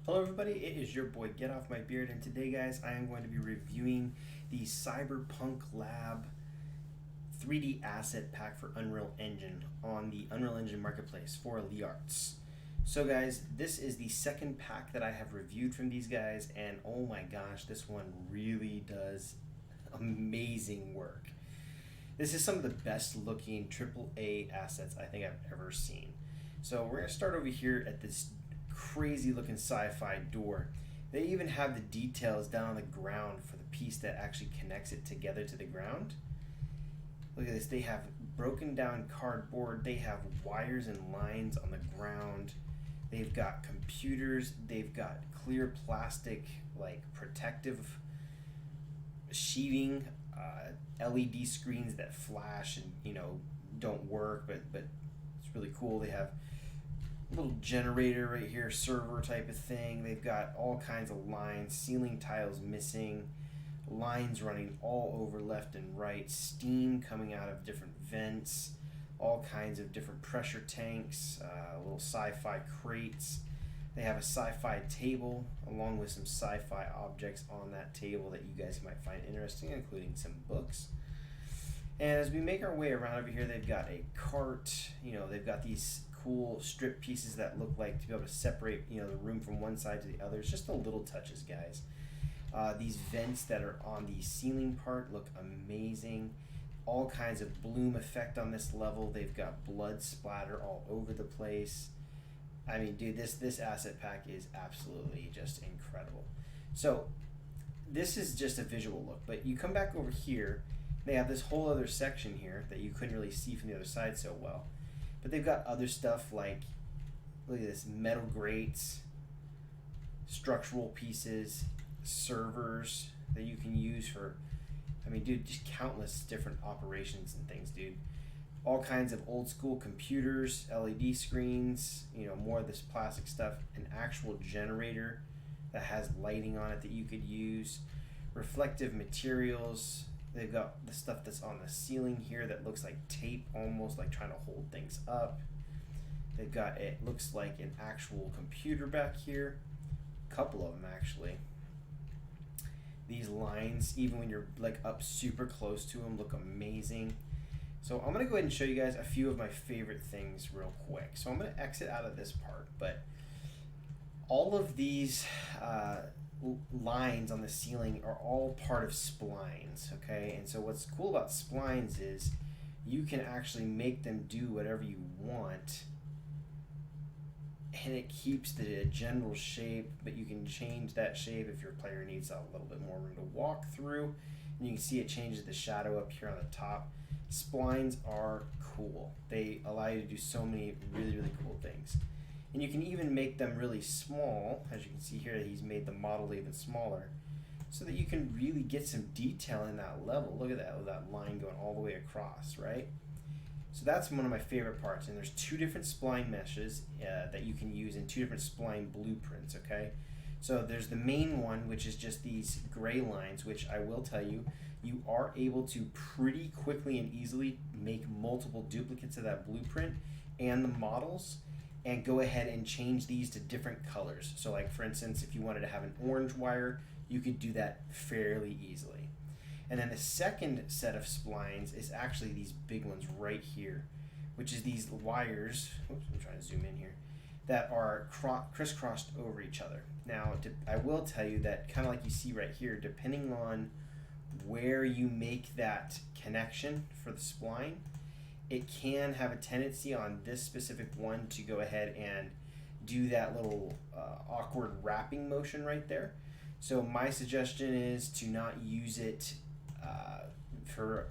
Hello everybody, it is your boy Get Off My Beard, and today guys I am going to be reviewing the CyberPunk Lab 3D asset pack for Unreal Engine on the Unreal Engine marketplace for Leartes. So guys, this is the second pack that I have reviewed from these guys, and oh my gosh, this one really does amazing work. This is some of the best looking AAA assets I think I've ever seen. So we're going to start over here at this crazy looking Sci-Fi Door. They even have the details down on the ground for the piece that actually connects it together to the ground. Look at this, they have broken down cardboard, they have wires and lines on the ground, they've got computers, they've got clear plastic like protective sheeting, LED screens that flash and don't work, but it's really cool. They have little generator right here, server type of thing. They've got all kinds of lines, ceiling tiles missing, lines running all over left and right, steam coming out of different vents, all kinds of different pressure tanks, little sci-fi crates. They have a sci-fi table along with some sci-fi objects on that table that you guys might find interesting, including some books. And as we make our way around over here, they've got a cart. They've got these cool strip pieces that look like to be able to separate the room from one side to the other. It's just the little touches, guys. These vents that are on the ceiling part look amazing. All kinds of bloom effect on this level. They've got blood splatter all over the place. I mean, dude, this asset pack is absolutely just incredible. So this is just a visual look, but you come back over here, they have this whole other section here that you couldn't really see from the other side so well. But they've got other stuff like, look at this, metal grates, structural pieces, servers that you can use for, I mean, dude, just countless different operations and things, dude. All kinds of old school computers, LED screens, more of this plastic stuff, an actual generator that has lighting on it that you could use, reflective materials. They've got the stuff that's on the ceiling here that looks like tape, almost like trying to hold things up. They've got, it looks like an actual computer back here, a couple of them actually. These lines, even when you're like up super close to them, look amazing. So I'm gonna go ahead and show you guys a few of my favorite things real quick. So I'm gonna exit out of this part, but all of these lines on the ceiling are all part of splines, okay? And so what's cool about splines is you can actually make them do whatever you want, and it keeps the general shape, but you can change that shape if your player needs a little bit more room to walk through. And you can see it changes the shadow up here on the top. Splines are cool. They allow you to do so many really, really cool things. And you can even make them really small. As you can see here, he's made the model even smaller so that you can really get some detail in that level. Look at that, with that line going all the way across, right? So that's one of my favorite parts. And there's two different spline meshes that you can use in two different spline blueprints, okay? So there's the main one, which is just these gray lines, which I will tell you, you are able to pretty quickly and easily make multiple duplicates of that blueprint and the models, and go ahead and change these to different colors. So like for instance, if you wanted to have an orange wire, you could do that fairly easily. And then the second set of splines is actually these big ones right here, which is these wires, oops, I'm trying to zoom in here, that are crisscrossed over each other. Now, I will tell you that kind of like you see right here, depending on where you make that connection for the spline, it can have a tendency on this specific one to go ahead and do that little awkward wrapping motion right there. So my suggestion is to not use it for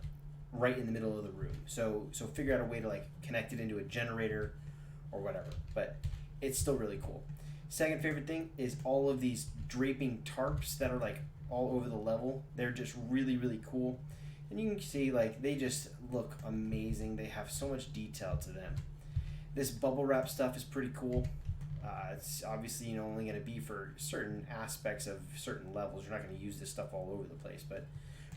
right in the middle of the room. So figure out a way to like connect it into a generator or whatever, but it's still really cool. Second favorite thing is all of these draping tarps that are like all over the level. They're just really, really cool. And you can see like they just look amazing. They have so much detail to them. This bubble wrap stuff is pretty cool. It's obviously only going to be for certain aspects of certain levels. You're not going to use this stuff all over the place, but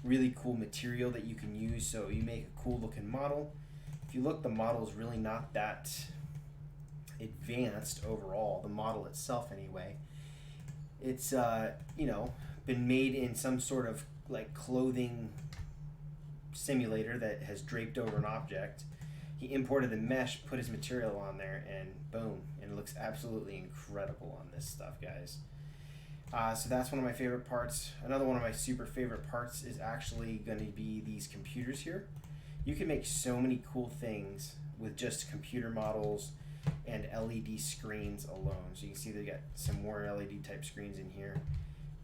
really cool material that you can use so you make a cool looking model. If you look, the model is really not that advanced overall, the model itself anyway. It's you know, been made in some sort of like clothing simulator that has draped over an object. He imported the mesh, put his material on there, and boom, and it looks absolutely incredible on this stuff, guys. So that's one of my favorite parts. Another one of my super favorite parts is actually going to be these computers here. You can make so many cool things with just computer models and LED screens alone. So you can see they got some more LED type screens in here,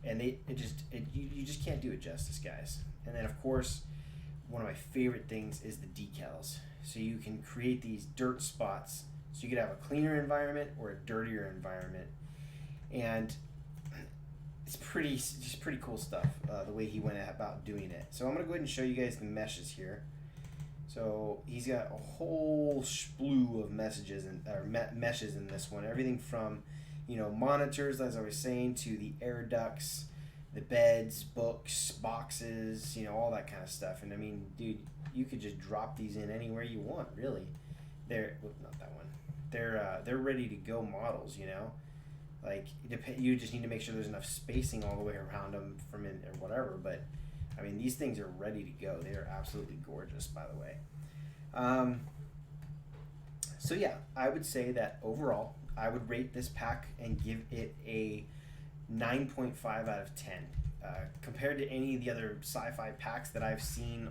and you just can't do it justice, guys. And then of course, one of my favorite things is the decals. So you can create these dirt spots. So you could have a cleaner environment or a dirtier environment, and it's pretty cool stuff. The way he went about doing it. So I'm gonna go ahead and show you guys the meshes here. So he's got a whole slew of meshes in this one. Everything from, you know, monitors, as I was saying, to the air ducts, the beds, books, boxes, you know, all that kind of stuff. And I mean, dude, you could just drop these in anywhere you want, really. Not that one. They're ready to go models, you know. Like you just need to make sure there's enough spacing all the way around them from in or whatever. But I mean, these things are ready to go. They are absolutely gorgeous, by the way. So yeah, I would say that overall, I would rate this pack and give it a 9.5 out of 10. Compared to any of the other sci-fi packs that I've seen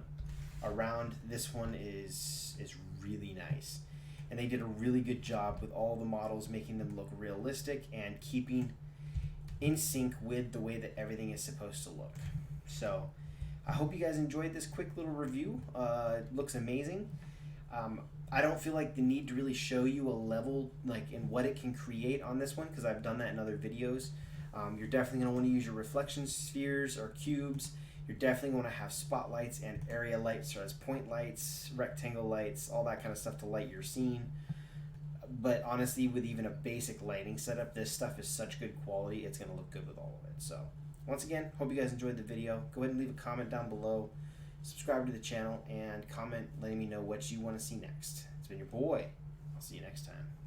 around, this one is really nice. And they did a really good job with all the models, making them look realistic and keeping in sync with the way that everything is supposed to look. So I hope you guys enjoyed this quick little review. It looks amazing. I don't feel like the need to really show you a level like in what it can create on this one, because I've done that in other videos. You're definitely going to want to use your reflection spheres or cubes. You're definitely going to have spotlights and area lights, or as point lights, rectangle lights, all that kind of stuff to light your scene. But honestly, with even a basic lighting setup, this stuff is such good quality, it's going to look good with all of it. So once again, hope you guys enjoyed the video. Go ahead and leave a comment down below, subscribe to the channel, and comment letting me know what you want to see next. It's been your boy. I'll see you next time.